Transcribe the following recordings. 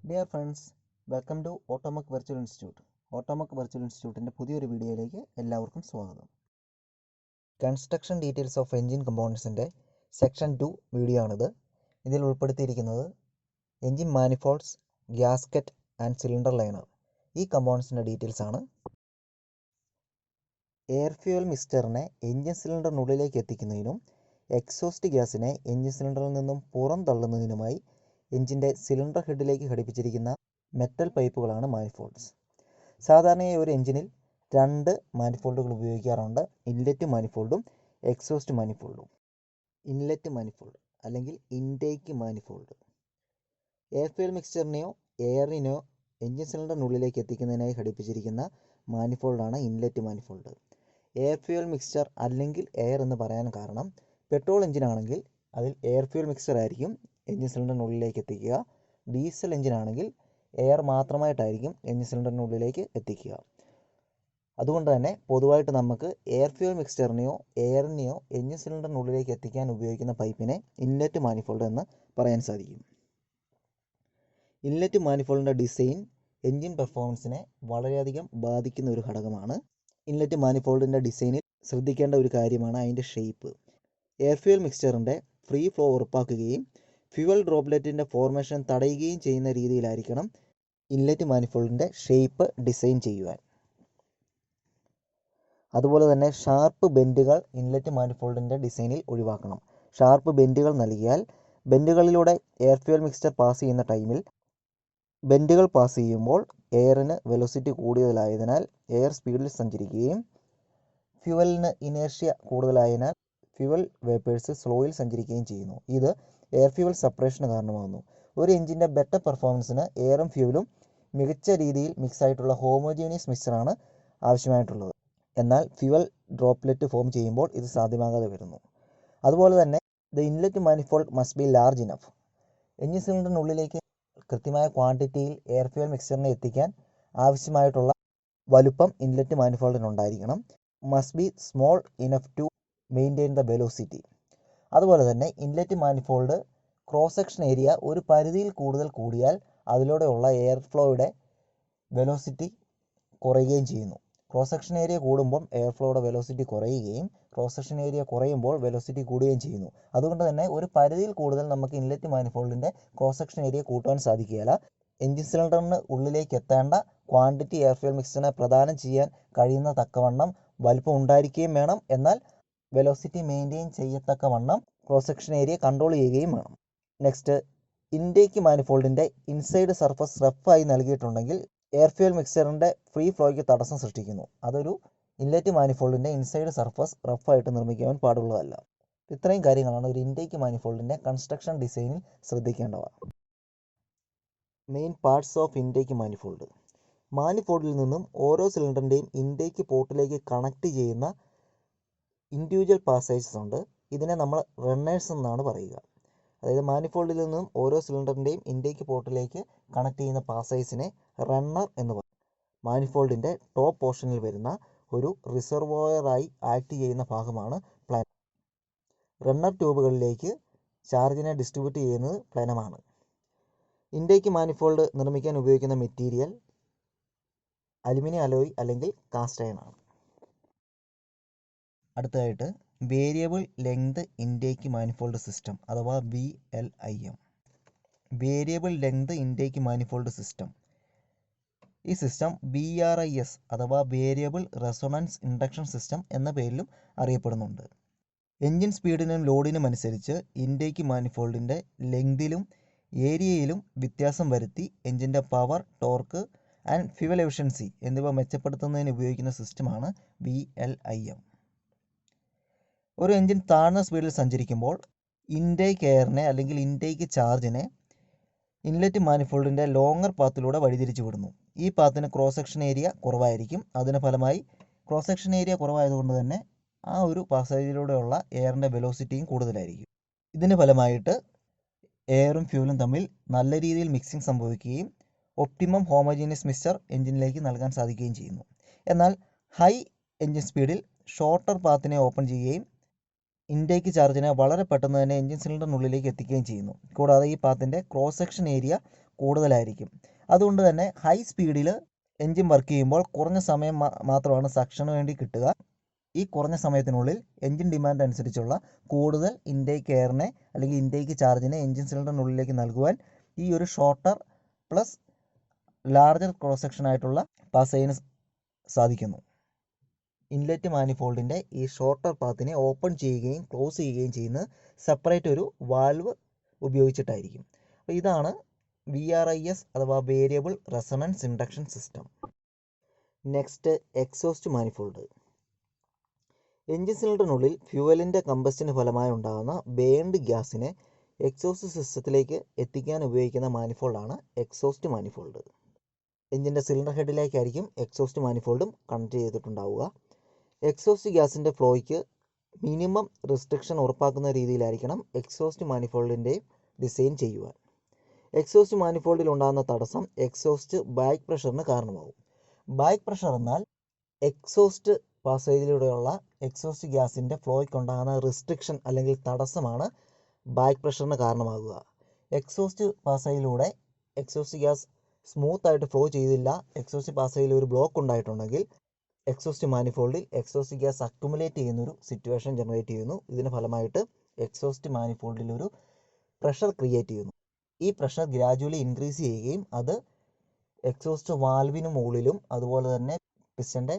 Dear friends, welcome to Automac virtual institute. Automac virtual ഇൻസ്റ്റിറ്റ്യൂട്ടിൻ്റെ പുതിയൊരു വീഡിയോയിലേക്ക് എല്ലാവർക്കും സ്വാഗതം. കൺസ്ട്രക്ഷൻ ഡീറ്റെയിൽസ് ഓഫ് എൻജിൻ കമ്പോണൻസിൻ്റെ സെക്ഷൻ 2 വീഡിയോ ആണിത്. ഇതിൽ ഉൾപ്പെടുത്തിയിരിക്കുന്നത് engine manifolds, gasket and cylinder liner ഈ കമ്പോണൻസിൻ്റെ ഡീറ്റെയിൽസ് ആണ്. എയർ ഫ്യൂവൽ മിക്സ്ചറിനെ എൻജിൻ സിലിണ്ടറിനുള്ളിലേക്ക് എത്തിക്കുന്നതിനും എക്സോസ്റ്റ് ഗ്യാസിനെ എൻജിൻ സിലിണ്ടറിൽ നിന്നും പുറം തള്ളുന്നതിനുമായി എൻജിൻ്റെ സിലിണ്ടർ ഹെഡിലേക്ക് ഘടിപ്പിച്ചിരിക്കുന്ന മെറ്റൽ പൈപ്പുകളാണ് മാനിഫോൾഡ്സ്. സാധാരണയായി ഒരു എൻജിനിൽ 2 മാനിഫോൾഡുകൾ ഉപയോഗിക്കാറുണ്ട്. ഇൻലെറ്റ് മാനിഫോൾഡും എക്സോസ്റ്റ് മാനിഫോൾഡും. ഇൻലെറ്റ് മാനിഫോൾഡ് അല്ലെങ്കിൽ ഇൻടേക്ക് മാനിഫോൾഡ് എയർ ഫ്യൂവൽ മിക്സ്ചറിനെയോ എയറിനെയോ എൻജിൻ സിലിണ്ടറിനുള്ളിലേക്ക് എത്തിക്കുന്നതിനായി ഘടിപ്പിച്ചിരിക്കുന്ന മാനിഫോൾഡാണ് inlet manifold. Air fuel mixture അല്ലെങ്കിൽ എയർ എന്ന് പറയാൻ കാരണം പെട്രോൾ എഞ്ചിനാണെങ്കിൽ അതിൽ എയർ ഫ്യൂവൽ മിക്സ്ചർ ആയിരിക്കും എൻജിൻ സിലിണ്ടറിനുള്ളിലേക്ക് എത്തിക്കുക. ഡീസൽ എഞ്ചിനാണെങ്കിൽ എയർ മാത്രമായിട്ടായിരിക്കും എൻജിൻ സിലിണ്ടറിനുള്ളിലേക്ക് എത്തിക്കുക. അതുകൊണ്ട് തന്നെ പൊതുവായിട്ട് നമുക്ക് എയർ ഫ്യൂവൽ മിക്സ്ചറിനെയോ എയറിനെയോ എൻജിൻ സിലിണ്ടറിനുള്ളിലേക്ക് എത്തിക്കാൻ ഉപയോഗിക്കുന്ന പൈപ്പിനെ ഇൻലെറ്റ് മാനിഫോൾഡ് എന്ന് പറയാൻ സാധിക്കും. ഇൻലെറ്റ് മാനിഫോൾഡിൻ്റെ ഡിസൈൻ എൻജിൻ പെർഫോമൻസിനെ വളരെയധികം ബാധിക്കുന്ന ഒരു ഘടകമാണ്. ഇൻലെറ്റ് മാനിഫോൾഡിൻ്റെ ഡിസൈനിൽ ശ്രദ്ധിക്കേണ്ട ഒരു കാര്യമാണ് അതിൻ്റെ ഷേപ്പ്. എയർ ഫ്യൂവൽ മിക്സ്ചറിൻ്റെ ഫ്രീ ഫ്ലോ ഉറപ്പാക്കുകയും ഫ്യൂവൽ ഡ്രോപ്ലെറ്റിൻ്റെ ഫോർമേഷൻ തടയുകയും ചെയ്യുന്ന രീതിയിലായിരിക്കണം ഇൻലെറ്റ് മാനിഫോൾഡിൻ്റെ ഷേപ്പ് ഡിസൈൻ ചെയ്യുവാൻ. അതുപോലെ തന്നെ ഷാർപ്പ് ബെൻഡുകൾ ഇൻലെറ്റ് മാനിഫോൾഡിൻ്റെ ഡിസൈനിൽ ഒഴിവാക്കണം. ഷാർപ്പ് ബെൻഡുകൾ നൽകിയാൽ ബെൻഡുകളിലൂടെ എയർ ഫ്യൂവൽ മിക്സ്ചർ പാസ് ചെയ്യുന്ന ടൈമിൽ ബെൻഡുകൾ പാസ് ചെയ്യുമ്പോൾ എയറിന് വെലോസിറ്റി കൂടുതലായതിനാൽ എയർ സ്പീഡിൽ സഞ്ചരിക്കുകയും ഫ്യൂവലിന് ഇനേർഷ്യ കൂടുതലായതിനാൽ ഫ്യൂവൽ വേപ്പേഴ്സ് സ്ലോയിൽ സഞ്ചരിക്കുകയും ചെയ്യുന്നു. ഇത് എയർ ഫ്യൂവൽ സെപ്പറേഷന് കാരണമാകുന്നു. ഒരു എഞ്ചിൻ്റെ ബെറ്റർ പെർഫോമൻസിന് എയറും ഫ്യൂവലും മികച്ച രീതിയിൽ മിക്സ് ആയിട്ടുള്ള ഹോമോജീനിയസ് മിക്സ്ചറാണ് ആവശ്യമായിട്ടുള്ളത്. എന്നാൽ ഫ്യൂവൽ ഡ്രോപ്ലെറ്റ് ഫോം ചെയ്യുമ്പോൾ ഇത് സാധ്യമാകാതെ വരുന്നു. അതുപോലെ തന്നെ the inlet manifold must be large enough. Engine സിലിണ്ടറിനുള്ളിലേക്ക് കൃത്യമായ ക്വാണ്ടിറ്റിയിൽ എയർ ഫ്യൂവൽ മിക്സ്ചറിനെ എത്തിക്കാൻ ആവശ്യമായിട്ടുള്ള വലുപ്പം ഇൻലെറ്റ് മാനിഫോൾഡിനുണ്ടായിരിക്കണം. Must be small enough to maintain the velocity. അതുപോലെ തന്നെ inlet manifold cross section area ഒരു പരിധിയിൽ കൂടുതൽ കൂടിയാൽ അതിലൂടെയുള്ള എയർ ഫ്ലോയുടെ വെലോസിറ്റി കുറയുകയും ചെയ്യുന്നു. ക്രോസ് സെക്ഷൻ ഏരിയ കൂടുമ്പോൾ എയർ ഫ്ലോയുടെ വെലോസിറ്റി കുറയുകയും ക്രോസ് സെക്ഷൻ ഏരിയ കുറയുമ്പോൾ വെലോസിറ്റി കൂടുകയും ചെയ്യുന്നു. അതുകൊണ്ട് തന്നെ ഒരു പരിധിയിൽ കൂടുതൽ നമുക്ക് ഇൻലെറ്റ് മാനിഫോൾഡിൻ്റെ ക്രോസ് സെക്ഷൻ ഏരിയ കൂട്ടുവാൻ സാധിക്കുകയില്ല. എൻജിൻ സിലിണ്ടറിന് ഉള്ളിലേക്ക് എത്തേണ്ട ക്വാണ്ടിറ്റി എയർ ഫ്യൂവൽ മിക്സ്ചറിനെ പ്രദാനം ചെയ്യാൻ കഴിയുന്ന തക്കവണ്ണം വലുപ്പം ഉണ്ടായിരിക്കുകയും വേണം. എന്നാൽ വെലോസിറ്റി മെയിൻറ്റെയിൻ ചെയ്യത്തക്കവണ്ണം ക്രോസ് സെക്ഷൻ ഏരിയ കൺട്രോൾ ചെയ്യുകയും വേണം. നെക്സ്റ്റ്, ഇൻടേക്ക് മാനിഫോൾഡിൻ്റെ ഇൻസൈഡ് സർഫസ് റഫായി നൽകിയിട്ടുണ്ടെങ്കിൽ എയർ ഫ്യൂവൽ മിക്സ്ചറിൻ്റെ ഫ്രീ ഫ്ലോയ്ക്ക് തടസ്സം സൃഷ്ടിക്കുന്നു. അതൊരു ഇൻലെറ്റ് മാനിഫോൾഡിൻ്റെ ഇൻസൈഡ് സർഫസ് റഫായിട്ട് നിർമ്മിക്കുവാൻ പാടുള്ളതല്ല. ഇത്രയും കാര്യങ്ങളാണ് ഒരു ഇൻടേക്ക് മാനിഫോൾഡിൻ്റെ കൺസ്ട്രക്ഷൻ ഡിസൈനിൽ ശ്രദ്ധിക്കേണ്ടവ. Main parts of intake manifold. മാനിഫോൾഡിൽ നിന്നും ഓരോ സിലിണ്ടറിൻ്റെയും ഇൻടേക്ക് പോർട്ടിലേക്ക് കണക്ട് ചെയ്യുന്ന ഇൻഡിവിജ്വൽ പാസേജസ് ഉണ്ട്. ഇതിനെ നമ്മൾ റണ്ണേഴ്സ് എന്നാണ് പറയുക. അതായത് മാനിഫോൾഡിൽ നിന്നും ഓരോ സിലിണ്ടറിൻ്റെയും ഇൻടേക്ക് പോർട്ടിലേക്ക് കണക്ട് ചെയ്യുന്ന പാസേജിനെ റണ്ണർ എന്ന് പറയും. മാനിഫോൾഡിൻ്റെ ടോപ്പ് പോർഷനിൽ വരുന്ന ഒരു റിസർവോയറായി ആക്ട് ചെയ്യുന്ന ഭാഗമാണ് പ്ലാനം. റണ്ണർ ട്യൂബുകളിലേക്ക് ചാർജിനെ ഡിസ്ട്രിബ്യൂട്ട് ചെയ്യുന്നത് പ്ലാനമാണ്. ഇൻടേക്ക് മാനിഫോൾഡ് നിർമ്മിക്കാൻ ഉപയോഗിക്കുന്ന മെറ്റീരിയൽ അലുമിനിയം അലോയ് അല്ലെങ്കിൽ കാസ്റ്റ് അയൺ ആണ്. അടുത്തതായിട്ട് variable length intake manifold system അഥവാ VLIM. Variable length intake manifold system. ഈ സിസ്റ്റം VRIS അഥവാ വേരിയബിൾ റെസൊണൻസ് ഇൻഡക്ഷൻ സിസ്റ്റം എന്ന പേരിലും അറിയപ്പെടുന്നുണ്ട്. എൻജിൻ സ്പീഡിനും ലോഡിനും അനുസരിച്ച് ഇൻടേക്ക് മാനിഫോൾഡിൻ്റെ ലെങ്തിലും ഏരിയയിലും വ്യത്യാസം വരുത്തി എൻജിൻ്റെ power, torque and fuel efficiency എന്നിവ മെച്ചപ്പെടുത്തുന്നതിന് ഉപയോഗിക്കുന്ന സിസ്റ്റമാണ് VLIM. ഒരു എൻജിൻ താഴ്ന്ന സ്പീഡിൽ സഞ്ചരിക്കുമ്പോൾ ഇൻടേക്ക് എയറിനെ അല്ലെങ്കിൽ ഇൻടേക്ക് ചാർജിനെ ഇൻലെറ്റ് മാനിഫോൾഡിൻ്റെ ലോങ്ങർ പാത്തിലൂടെ വഴിതിരിച്ചു വിടുന്നു. ഈ പാത്തിന് ക്രോസ് സെക്ഷൻ ഏരിയ കുറവായിരിക്കും. അതിന് ഫലമായി ക്രോസ് സെക്ഷൻ ഏരിയ കുറവായതുകൊണ്ട് തന്നെ ആ ഒരു പാസേജിലൂടെയുള്ള എയറിൻ്റെ വെലോസിറ്റിയും കൂടുതലായിരിക്കും. ഇതിന് ഫലമായിട്ട് എയറും ഫ്യൂവലും തമ്മിൽ നല്ല രീതിയിൽ മിക്സിംഗ് സംഭവിക്കുകയും ഒപ്റ്റിമം ഹോമോജീനിയസ് മിക്സ്ചർ എൻജിനിലേക്ക് നൽകാൻ സാധിക്കുകയും ചെയ്യുന്നു. എന്നാൽ ഹൈ എൻജിൻ സ്പീഡിൽ ഷോർട്ടർ പാത്തിനെ ഓപ്പൺ ചെയ്യുകയും ഇൻടേക്ക് ചാർജിനെ വളരെ പെട്ടെന്ന് തന്നെ എൻജിൻ സിലിണ്ടറിനുള്ളിലേക്ക് എത്തിക്കുകയും ചെയ്യുന്നു. കൂടാതെ ഈ പാത്തിൻ്റെ ക്രോസ് സെക്ഷൻ ഏരിയ കൂടുതലായിരിക്കും. അതുകൊണ്ട് തന്നെ ഹൈ സ്പീഡിൽ എൻജിൻ വർക്ക് ചെയ്യുമ്പോൾ കുറഞ്ഞ സമയം മാത്രമാണ് സക്ഷന് വേണ്ടി കിട്ടുക. ഈ കുറഞ്ഞ സമയത്തിനുള്ളിൽ എൻജിൻ ഡിമാൻഡ് അനുസരിച്ചുള്ള കൂടുതൽ ഇൻടേക്ക് എയറിനെ അല്ലെങ്കിൽ ഇൻടേക്ക് ചാർജിനെ എൻജിൻ സിലിണ്ടറിനുള്ളിലേക്ക് നൽകുവാൻ ഈ ഒരു shorter plus larger cross section ആയിട്ടുള്ള പാസേജിന് സാധിക്കുന്നു. ഇൻലെറ്റ് മാനിഫോൾഡിൻ്റെ ഈ ഷോർട്ടർ പാത്തിനെ ഓപ്പൺ ചെയ്യുകയും ക്ലോസ് ചെയ്യുകയും ചെയ്യുന്നത് സെപ്പറേറ്റ് ഒരു വാൽവ് ഉപയോഗിച്ചിട്ടായിരിക്കും. അപ്പോൾ ഇതാണ് VRIS അഥവാ variable resonance induction system. Next, exhaust manifold. Engine സിലിണ്ടറിനുള്ളിൽ ഫ്യൂവലിൻ്റെ കമ്പസ്റ്റിന് ഫലമായി ഉണ്ടാകുന്ന ബേൺഡ് ഗ്യാസിനെ എക്സോസ്റ്റ് സിസ്റ്റത്തിലേക്ക് എത്തിക്കാൻ ഉപയോഗിക്കുന്ന മാനിഫോൾഡാണ് എക്സോസ്റ്റ് മാനിഫോൾഡ്. എൻജിൻ്റെ സിലിണ്ടർ ഹെഡിലേക്കായിരിക്കും എക്സോസ്റ്റ് മാനിഫോൾഡും കണക്ട് ചെയ്തിട്ടുണ്ടാവുക. എക്സോസ്റ്റ് ഗ്യാസിൻ്റെ ഫ്ലോയ്ക്ക് മിനിമം റെസ്ട്രിക്ഷൻ ഉറപ്പാക്കുന്ന രീതിയിലായിരിക്കണം എക്സോസ്റ്റ് മാനിഫോൾഡിൻ്റെ ഡിസൈൻ ചെയ്യുവാൻ. എക്സോസ്റ്റ് മാനിഫോൾഡിൽ ഉണ്ടാകുന്ന തടസ്സം എക്സോസ്റ്റ് ബാക്ക് പ്രഷറിന് കാരണമാകും. ബാക്ക് പ്രഷർ എന്നാൽ എക്സോസ്റ്റ് പാസേജിലൂടെയുള്ള എക്സോസ്റ്റ് ഗ്യാസിൻ്റെ ഫ്ലോയ്ക്ക് ഉണ്ടാകുന്ന റെസ്ട്രിക്ഷൻ അല്ലെങ്കിൽ തടസ്സമാണ് ബാക്ക് പ്രഷറിന് കാരണമാകുക. എക്സോസ്റ്റ് പാസേജിലൂടെ എക്സോസ്റ്റ് ഗ്യാസ് സ്മൂത്ത് ആയിട്ട് ഫ്ലോ ചെയ്തില്ല, എക്സോസ്റ്റ് പാസേജിൽ ഒരു ബ്ലോക്ക് ഉണ്ടായിട്ടുണ്ടെങ്കിൽ എക്സോസ്റ്റ് മാനിഫോൾഡിൽ എക്സോസ്റ്റ് ഗ്യാസ് അക്യുമുലേറ്റ് ചെയ്യുന്നൊരു സിറ്റുവേഷൻ ജനറേറ്റ് ചെയ്യുന്നു. ഇതിന് ഫലമായിട്ട് എക്സോസ്റ്റ് മാനിഫോൾഡിൽ ഒരു പ്രഷർ ക്രിയേറ്റ് ചെയ്യുന്നു. ഈ പ്രഷർ ഗ്രാജുവലി ഇൻക്രീസ് ചെയ്യുകയും അത് എക്സോസ്റ്റ് വാൽവിന് മുകളിലും അതുപോലെ തന്നെ പിസ്റ്റൻ്റെ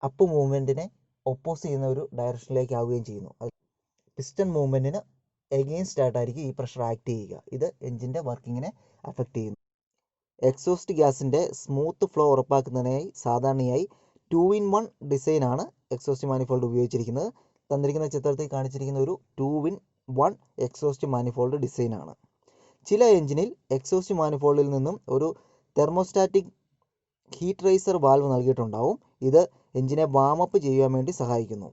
അപ്പ് മൂവ്മെൻറ്റിനെ ഒപ്പോസ് ചെയ്യുന്ന ഒരു ഡയറക്ഷനിലേക്ക് ആവുകയും ചെയ്യുന്നു. പിസ്റ്റൺ മൂവ്മെൻറ്റിന് എഗെയിൻസ്റ്റ് ആയിട്ടായിരിക്കും ഈ പ്രഷർ ആക്ട് ചെയ്യുക. ഇത് എൻജിൻ്റെ വർക്കിങ്ങിനെ അഫക്റ്റ് ചെയ്യുന്നു. എക്സോസ്റ്റ് ഗ്യാസിൻ്റെ സ്മൂത്ത് ഫ്ലോ ഉറപ്പാക്കുന്നതിനായി സാധാരണയായി 2-in-1 ഡിസൈനാണ് എക്സോസ്റ്റ് മാനിഫോൾഡ് ഉപയോഗിച്ചിരിക്കുന്നത്. തന്നിരിക്കുന്ന ചിത്രത്തിൽ കാണിച്ചിരിക്കുന്ന ഒരു 2-in-1 എക്സോസ്റ്റ് മാനിഫോൾഡ് ഡിസൈനാണ്. ചില എഞ്ചിനിൽ എക്സോസ്റ്റ് മാനിഫോൾഡിൽ നിന്നും ഒരു തെർമോസ്റ്റാറ്റിക് ഹീറ്റ് റൈസർ വാൽവ് നൽകിയിട്ടുണ്ടാവും. ഇത് എഞ്ചിനെ വാമപ്പ് ചെയ്യുവാൻ വേണ്ടി സഹായിക്കുന്നു.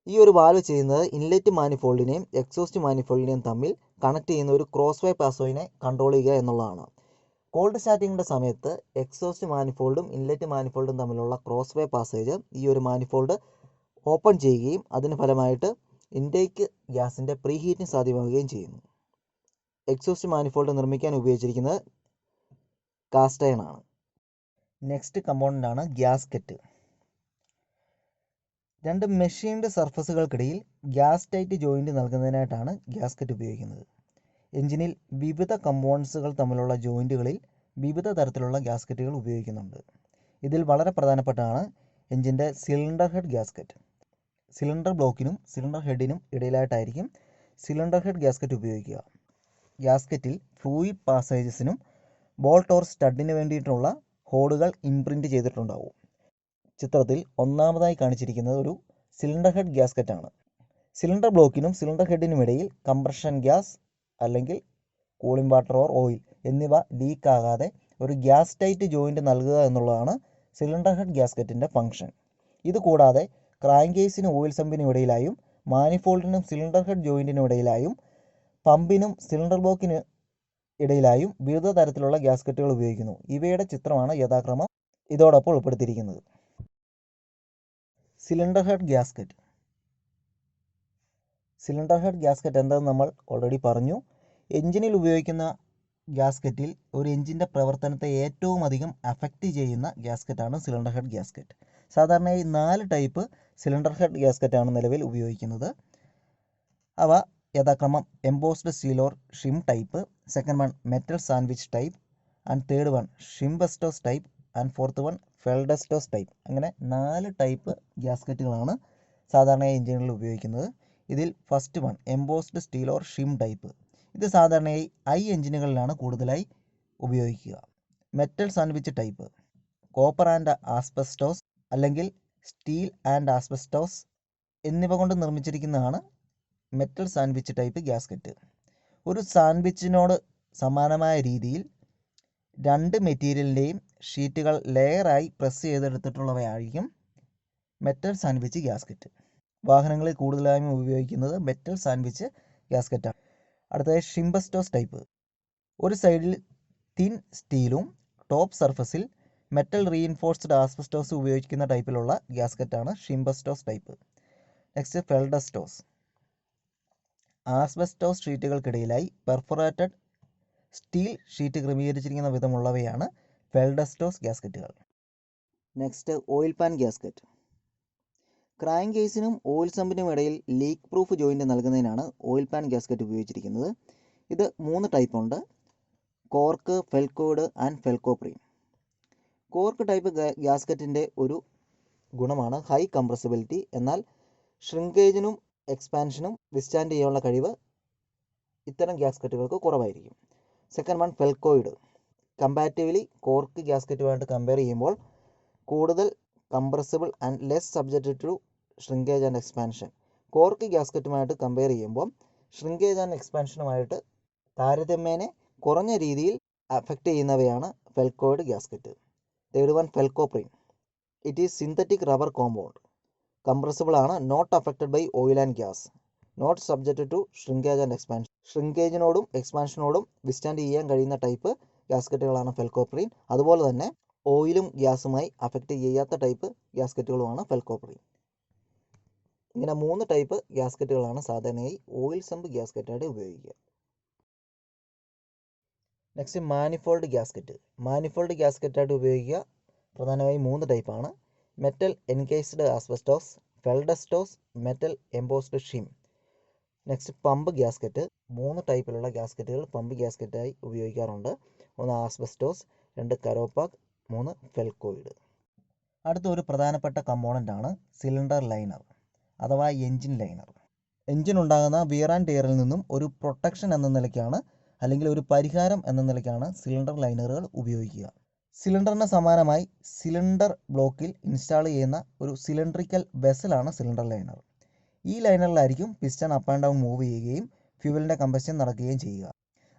ഈ ഒരു വാൽവ് ചെയ്യുന്നത് ഇൻലെറ്റ് മാനിഫോൾഡിനെയും എക്സോസ്റ്റ് മാനിഫോൾഡിനെയും തമ്മിൽ കണക്ട് ചെയ്യുന്ന ഒരു ക്രോസ് വേ പാസോയിനെ കൺട്രോൾ ചെയ്യുക എന്നുള്ളതാണ്. കോൾഡ് സ്റ്റാർട്ടിങ്ങിൻ്റെ സമയത്ത് എക്സോസ്റ്റ് മാനിഫോൾഡും ഇൻലെറ്റ് മാനിഫോൾഡും തമ്മിലുള്ള ക്രോസ് വേ പാസേജ് ഈ ഒരു മാനിഫോൾഡ് ഓപ്പൺ ചെയ്യുകയും അതിന് ഫലമായിട്ട് ഇൻടേക്ക് ഗ്യാസിൻ്റെ പ്രീ ഹീറ്റിംഗ് സാധ്യമാവുകയും ചെയ്യുന്നു. എക്സോസ്റ്റ് മാനിഫോൾഡ് നിർമ്മിക്കാൻ ഉപയോഗിച്ചിരിക്കുന്നത് കാസ്റ്റ് അയൺ ആണ്. നെക്സ്റ്റ് കമ്പോണൻ്റ് ആണ് ഗ്യാസ്കറ്റ്. രണ്ട് മെഷീൻഡ് സർഫസുകൾക്കിടയിൽ ഗ്യാസ് ടൈറ്റ് ജോയിൻറ്റ് നൽകുന്നതിനായിട്ടാണ് ഗ്യാസ്കറ്റ് ഉപയോഗിക്കുന്നത്. എഞ്ചിനിൽ വിവിധ കമ്പോണൻസുകൾ തമ്മിലുള്ള ജോയിൻറ്റുകളിൽ വിവിധ തരത്തിലുള്ള ഗ്യാസ്കറ്റുകൾ ഉപയോഗിക്കുന്നുണ്ട്. ഇതിൽ വളരെ പ്രധാനപ്പെട്ടതാണ് എഞ്ചിൻ്റെ സിലിണ്ടർ ഹെഡ് ഗ്യാസ്കറ്റ്. സിലിണ്ടർ ബ്ലോക്കിനും സിലിണ്ടർ ഹെഡിനും ഇടയിലായിട്ടായിരിക്കും സിലിണ്ടർ ഹെഡ് ഗ്യാസ്കറ്റ് ഉപയോഗിക്കുക. ഗ്യാസ്കറ്റിൽ ഫ്ലൂയിഡ് പാസേജസിനും ബോൾട്ട് ഓർ സ്റ്റഡിന് വേണ്ടിയിട്ടുള്ള ഹോളുകൾ ഇംപ്രിൻറ്റ് ചെയ്തിട്ടുണ്ടാവും. ചിത്രത്തിൽ ഒന്നാമതായി കാണിച്ചിരിക്കുന്നത് ഒരു സിലിണ്ടർ ഹെഡ് ഗ്യാസ്കറ്റാണ്. സിലിണ്ടർ ബ്ലോക്കിനും സിലിണ്ടർ ഹെഡിനും ഇടയിൽ കംപ്രഷൻ ഗ്യാസ് അല്ലെങ്കിൽ കൂളിംഗ് വാട്ടർ ഓർ ഓയിൽ എന്നിവ ലീക്ക് ആകാതെ ഒരു ഗ്യാസ് ടൈറ്റ് ജോയിൻറ്റ് നൽകുക എന്നുള്ളതാണ് സിലിണ്ടർ ഹെഡ് ഗ്യാസ്കറ്റിൻ്റെ ഫംഗ്ഷൻ. ഇതുകൂടാതെ ക്രാങ്ക് കേസിനും ഓയിൽ സമ്പിനും ഇടയിലായും മാനിഫോൾഡിനും സിലിണ്ടർ ഹെഡ് ജോയിൻറ്റിനും ഇടയിലായും പമ്പിനും സിലിണ്ടർ ബ്ലോക്കിന് ഇടയിലായും വിവിധ തരത്തിലുള്ള ഗ്യാസ്കറ്റുകൾ ഉപയോഗിക്കുന്നു. ഇവയുടെ ചിത്രമാണ് യഥാക്രമം ഇതോടൊപ്പം ഉൾപ്പെടുത്തിയിരിക്കുന്നത്. Cylinder head gasket. Cylinder head gasket എന്താണെന്ന് നമ്മൾ ഓൾറെഡി പറഞ്ഞു. എഞ്ചിനിൽ ഉപയോഗിക്കുന്ന ഗ്യാസ്കറ്റിൽ ഒരു എഞ്ചിൻ്റെ പ്രവർത്തനത്തെ ഏറ്റവും അധികം അഫക്റ്റ് ചെയ്യുന്ന ഗ്യാസ്കറ്റാണ് സിലിണ്ടർ ഹെഡ് ഗ്യാസ്കറ്റ്. സാധാരണയായി 4 ടൈപ്പ് സിലിണ്ടർ ഹെഡ് ഗ്യാസ്കറ്റാണ് നിലവിൽ ഉപയോഗിക്കുന്നത്. അവ യഥാക്രമം embossed steel or shim type, second one metal sandwich type, and third one shimbestos type, and fourth one feldestos type. അങ്ങനെ 4 ടൈപ്പ് ഗ്യാസ്കറ്റുകളാണ് സാധാരണയായി എഞ്ചിനുകളിൽ ഉപയോഗിക്കുന്നത്. ഇതിൽ first one embossed steel or shim type. ഇത് സാധാരണയായി എഞ്ചിനുകളിലാണ് കൂടുതലായി ഉപയോഗിക്കുക. Metal sandwich type copper and asbestos അല്ലെങ്കിൽ സ്റ്റീൽ ആൻഡ് ആസ്ബസ്റ്റോസ് എന്നിവ കൊണ്ട് നിർമ്മിച്ചിരിക്കുന്നതാണ് മെറ്റൽ സാൻഡ്വിച്ച് ടൈപ്പ് ഗ്യാസ്കറ്റ്. ഒരു സാൻഡ്വിച്ചിനോട് സമാനമായ രീതിയിൽ 2 മെറ്റീരിയലിൻ്റെയും ഷീറ്റുകൾ ലെയറായി പ്രസ് ചെയ്തെടുത്തിട്ടുള്ളവയായിരിക്കും മെറ്റൽ സാൻഡ്വിച്ച് ഗ്യാസ്കറ്റ്. വാഹനങ്ങളിൽ കൂടുതലായും ഉപയോഗിക്കുന്നത് മെറ്റൽ സാൻഡ്വിച്ച് ഗ്യാസ്കറ്റാണ്. അടുത്തത് ഷിംബസ്റ്റോസ് ടൈപ്പ്. ഒരു സൈഡിൽ തിൻ സ്റ്റീലും ടോപ്പ് സർഫസിൽ മെറ്റൽ റീഇൻഫോഴ്സ്ഡ് ആസ്ബസ്റ്റോസ് ഉപയോഗിക്കുന്ന ടൈപ്പിലുള്ള ഗ്യാസ്കറ്റാണ് shimbestos type. Next feldestos. Asbestos ഷീറ്റുകൾക്കിടയിലായി പെർഫോറേറ്റഡ് സ്റ്റീൽ ഷീറ്റ് ക്രമീകരിച്ചിരിക്കുന്ന വിധമുള്ളവയാണ് ഫെൽഡസ്റ്റോസ് ഗ്യാസ്കറ്റുകൾ. Next oil pan gasket. Crank കേസിനും ഓയിൽ സമ്പിനും ഇടയിൽ ലീക്ക് പ്രൂഫ് ജോയിൻറ്റ് നൽകുന്നതിനാണ് ഓയിൽ പാൻ ഗ്യാസ്കറ്റ് ഉപയോഗിച്ചിരിക്കുന്നത്. ഇത് 3 ടൈപ്പ് ഉണ്ട്: cork, felcoid and felcoprene. Cork type ഗ്യാസ്കറ്റിൻ്റെ ഒരു ഗുണമാണ് ഹൈ കംപ്രസിബിലിറ്റി. എന്നാൽ ഷ്രിങ്കേജിനും എക്സ്പാൻഷനും വിസ്റ്റാൻഡ് ചെയ്യാനുള്ള കഴിവ് ഇത്തരം ഗ്യാസ്കറ്റുകൾക്ക് കുറവായിരിക്കും. Second one felcoid. Comparatively cork ഗ്യാസ്കറ്റുമായിട്ട് കമ്പയർ ചെയ്യുമ്പോൾ കൂടുതൽ compressible and less subjected to shrinkage and expansion. Cork ഗ്യാസ്കറ്റുമായിട്ട് കമ്പയർ ചെയ്യുമ്പോൾ ഷ്രിങ്കേജ് ആൻഡ് എക്സ്പാൻഷനുമായിട്ട് താരതമ്യേന കുറഞ്ഞ രീതിയിൽ അഫക്റ്റ് ചെയ്യുന്നവയാണ് felcoid gasket. Third one felcoprene. It is synthetic rubber compound. Compressible ആണ്, not affected by oil and gas, not subjected to shrinkage and expansion. ഷ്രിങ്കേജിനോടും എക്സ്പാൻഷനോടും വിസ്റ്റാൻഡ് ചെയ്യാൻ കഴിയുന്ന ടൈപ്പ് ഗ്യാസ്കറ്റുകളാണ് ഫെൽക്കോപ്രീൻ. അതുപോലെ തന്നെ ഓയിലും ഗ്യാസുമായി അഫക്റ്റ് ചെയ്യാത്ത ടൈപ്പ് ഗ്യാസ്കറ്റുകളുമാണ് ഫെൽക്കോപ്രീൻ. ഇങ്ങനെ 3 ടൈപ്പ് ഗ്യാസ്കറ്റുകളാണ് സാധാരണയായി ഓയിൽ സമ്പ് ഗ്യാസ്കറ്റായിട്ട് ഉപയോഗിക്കുക. Next manifold gasket. മാനിഫോൾഡ് ഗ്യാസ്കറ്റായിട്ട് ഉപയോഗിക്കുക പ്രധാനമായും 3 ടൈപ്പാണ്: metal encased asbestos, feldestos, metal embossed shim. Next pump gasket. 3 ടൈപ്പിലുള്ള ഗ്യാസ്കറ്റുകൾ പമ്പ് ഗ്യാസ്കറ്റായി ഉപയോഗിക്കാറുണ്ട്. 1 ആസ്ബസ്റ്റോസ്, 2 കരോപ്പാക്, 3 ഫെൽക്കോയിഡ്. അടുത്ത ഒരു പ്രധാനപ്പെട്ട കമ്പോണൻ്റ് ആണ് സിലിണ്ടർ ലൈനർ അഥവാ എൻജിൻ ലൈനർ. എൻജിൻ ഉണ്ടാകുന്ന വിയർ ആൻഡ് ടിയറിൽ നിന്നും ഒരു പ്രൊട്ടക്ഷൻ എന്ന നിലയ്ക്കാണ്, അല്ലെങ്കിൽ ഒരു പരിഹാരം എന്ന നിലയ്ക്കാണ് സിലിണ്ടർ ലൈനറുകൾ ഉപയോഗിക്കുക. സിലിണ്ടറിന് സമാനമായി സിലിണ്ടർ ബ്ലോക്കിൽ ഇൻസ്റ്റാൾ ചെയ്യുന്ന ഒരു സിലിണ്ടറിക്കൽ വെസലാണ് സിലിണ്ടർ ലൈനർ. ഈ ലൈനറിലായിരിക്കും piston up and down move ചെയ്യുകയും ഫ്യൂവലിൻ്റെ കമ്പഷൻ നടക്കുകയും ചെയ്യുക.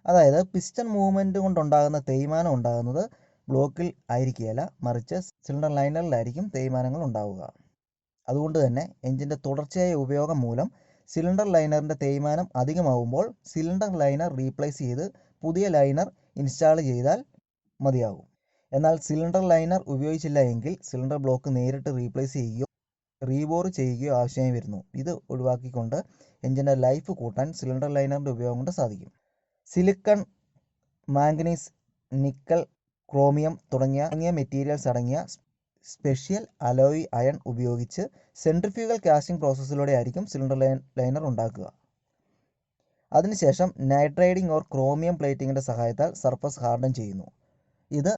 അതായത് പിസ്റ്റൺ മൂവ്മെൻറ്റ് കൊണ്ടുണ്ടാകുന്ന തേയ്മാനം ഉണ്ടാകുന്നത് ബ്ലോക്കിൽ ആയിരിക്കുകയില്ല, മറിച്ച് സിലിണ്ടർ ലൈനറിലായിരിക്കും തേയ്മാനങ്ങൾ ഉണ്ടാവുക. അതുകൊണ്ട് തന്നെ എഞ്ചിൻ്റെ തുടർച്ചയായ ഉപയോഗം മൂലം സിലിണ്ടർ ലൈനറിൻ്റെ തേയ്മാനം അധികമാകുമ്പോൾ സിലിണ്ടർ ലൈനർ റീപ്ലേസ് ചെയ്ത് പുതിയ ലൈനർ ഇൻസ്റ്റാൾ ചെയ്താൽ മതിയാകും. എന്നാൽ സിലിണ്ടർ ലൈനർ ഉപയോഗിച്ചില്ല എങ്കിൽ സിലിണ്ടർ ബ്ലോക്ക് നേരിട്ട് റീപ്ലേസ് ചെയ്യുകയോ റീബോർ ചെയ്യുകയോ ആവശ്യമായി വരുന്നു. ഇത് ഒഴിവാക്കിക്കൊണ്ട് എഞ്ചിൻ്റെ ലൈഫ് കൂട്ടാൻ സിലിണ്ടർ ലൈനറിൻ്റെ ഉപയോഗം കൊണ്ട് സാധിക്കും. സിലിക്കൺ, മാംഗനീസ്, നിക്കൽ, ക്രോമിയം തുടങ്ങിയ മെറ്റീരിയൽസ് അടങ്ങിയ സ്പെഷ്യൽ അലോയ് അയൺ ഉപയോഗിച്ച് സെൻട്രിഫ്യൂഗൽ കാസ്റ്റിംഗ് പ്രോസസ്സിലൂടെ ആയിരിക്കും സിലിണ്ടർ ലൈനർ ഉണ്ടാക്കുക. അതിനുശേഷം നൈട്രൈഡിംഗ് ഓർ ക്രോമിയം പ്ലേറ്റിങ്ങിൻ്റെ സഹായത്താൽ സർഫസ് ഹാർഡൻ ചെയ്യുന്നു. ഇത്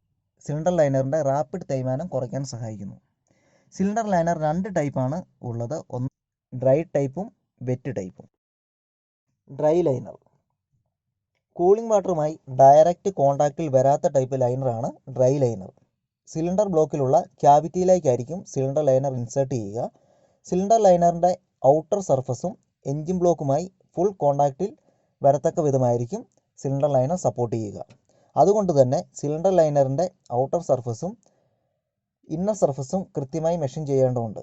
സിലിണ്ടർ ലൈനറിൻ്റെ റാപ്പിഡ് തേയ്മാനം കുറയ്ക്കാൻ സഹായിക്കുന്നു. സിലിണ്ടർ ലൈനർ 2 ടൈപ്പാണ് ഉള്ളത്: ഒന്ന് ഡ്രൈ ടൈപ്പും വെറ്റ് ടൈപ്പും. ഡ്രൈ ലൈനർ കൂളിംഗ് വാട്ടറുമായി ഡയറക്റ്റ് കോൺടാക്റ്റിൽ വരാത്ത ടൈപ്പ് ലൈനറാണ് ഡ്രൈ ലൈനർ. സിലിണ്ടർ ബ്ലോക്കിലുള്ള ക്യാവിറ്റിയിലേക്കായിരിക്കും സിലിണ്ടർ ലൈനർ ഇൻസേർട്ട് ചെയ്യുക. സിലിണ്ടർ ലൈനറിൻ്റെ ഔട്ടർ സർഫസും എൻജിൻ ബ്ലോക്കുമായി ഫുൾ കോൺടാക്റ്റിൽ വരത്തക്ക വിധമായിരിക്കും സിലിണ്ടർ ലൈനർ സപ്പോർട്ട് ചെയ്യുക. അതുകൊണ്ട് തന്നെ സിലിണ്ടർ ലൈനറിൻ്റെ ഔട്ടർ സർഫസും ഇന്നർ സർഫസും കൃത്യമായി മെഷീൻ ചെയ്യേണ്ടതുണ്ട്.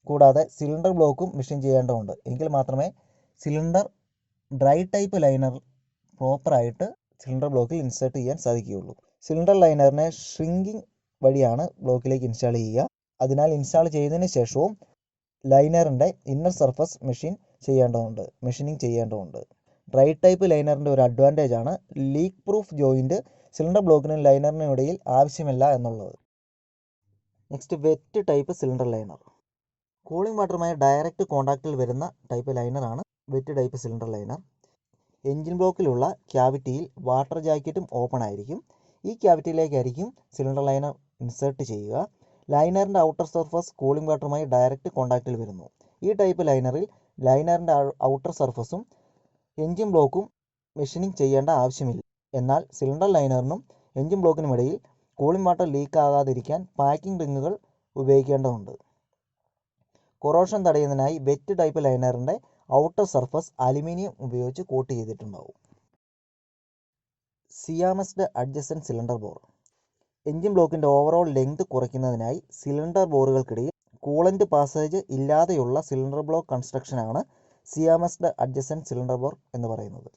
കൂടാതെ സിലിണ്ടർ ബ്ലോക്കും മെഷീൻ ചെയ്യേണ്ടതുണ്ട്. എങ്കിൽ മാത്രമേ സിലിണ്ടർ ഡ്രൈ ടൈപ്പ് ലൈനർ പ്രോപ്പറായിട്ട് സിലിണ്ടർ ബ്ലോക്കിൽ ഇൻസേർട്ട് ചെയ്യാൻ സാധിക്കുകയുള്ളൂ. സിലിണ്ടർ ലൈനറിനെ ഷ്രിങ്കിങ് വഴിയാണ് ബ്ലോക്കിലേക്ക് ഇൻസ്റ്റാൾ ചെയ്യുക. അതിനാൽ ഇൻസ്റ്റാൾ ചെയ്തതിന് ശേഷവും ലൈനറിൻ്റെ ഇന്നർ സർഫസ് മെഷീനിങ് ചെയ്യേണ്ടതുണ്ട്. ഡ്രൈ ടൈപ്പ് ലൈനറിൻ്റെ ഒരു അഡ്വാൻറ്റേജ് ആണ് ലീക്ക് പ്രൂഫ് ജോയിൻറ്റ് സിലിണ്ടർ ബ്ലോക്കിനും ലൈനറിനും ഇടയിൽ ആവശ്യമില്ല എന്നുള്ളത്. Next wet type cylinder liner. Cooling വാട്ടറുമായി ഡയറക്റ്റ് കോൺടാക്റ്റിൽ വരുന്ന ടൈപ്പ് ലൈനറാണ് wet type cylinder liner. Engine ബ്ലോക്കിലുള്ള ക്യാവിറ്റിയിൽ വാട്ടർ ജാക്കറ്റും ഓപ്പൺ ആയിരിക്കും. ഈ ക്യാവിറ്റിയിലേക്കായിരിക്കും സിലിണ്ടർ ലൈനർ ഇൻസേർട്ട് ചെയ്യുക. ലൈനറിൻ്റെ ഔട്ടർ സർഫസ് കൂളിംഗ് വാട്ടറുമായി ഡയറക്റ്റ് കോൺടാക്റ്റിൽ വരുന്നു. ഈ ടൈപ്പ് ലൈനറിൽ ലൈനറിൻ്റെ ഔട്ടർ സർഫസും എൻജിൻ ബ്ലോക്കും മെഷീനിങ് ചെയ്യേണ്ട ആവശ്യമില്ല. എന്നാൽ സിലിണ്ടർ ലൈനറിനും എൻജിൻ ബ്ലോക്കിനും ഇടയിൽ കൂളിംഗ് വാട്ടർ ലീക്ക് ആകാതിരിക്കാൻ പാക്കിംഗ് റിങ്ങുകൾ ഉപയോഗിക്കേണ്ടതുണ്ട്. കൊറോഷൻ തടയുന്നതിനായി വെറ്റ് ടൈപ്പ് ലൈനറിൻ്റെ ഔട്ടർ സർഫസ് അലുമിനിയം ഉപയോഗിച്ച് കോട്ട് ചെയ്തിട്ടുണ്ടാവും. Siamesed adjacent cylinder bore. Engine ബ്ലോക്കിൻ്റെ ഓവറോൾ ലെങ്ത് കുറയ്ക്കുന്നതിനായി സിലിണ്ടർ ബോറുകൾക്കിടയിൽ കൂളൻ്റ് പാസേജ് ഇല്ലാതെയുള്ള സിലിണ്ടർ ബ്ലോക്ക് കൺസ്ട്രക്ഷനാണ് സിയാമസ്ഡ് അഡ്ജസൻറ്റ് സിലിണ്ടർ ബോർ എന്ന് പറയുന്നത്.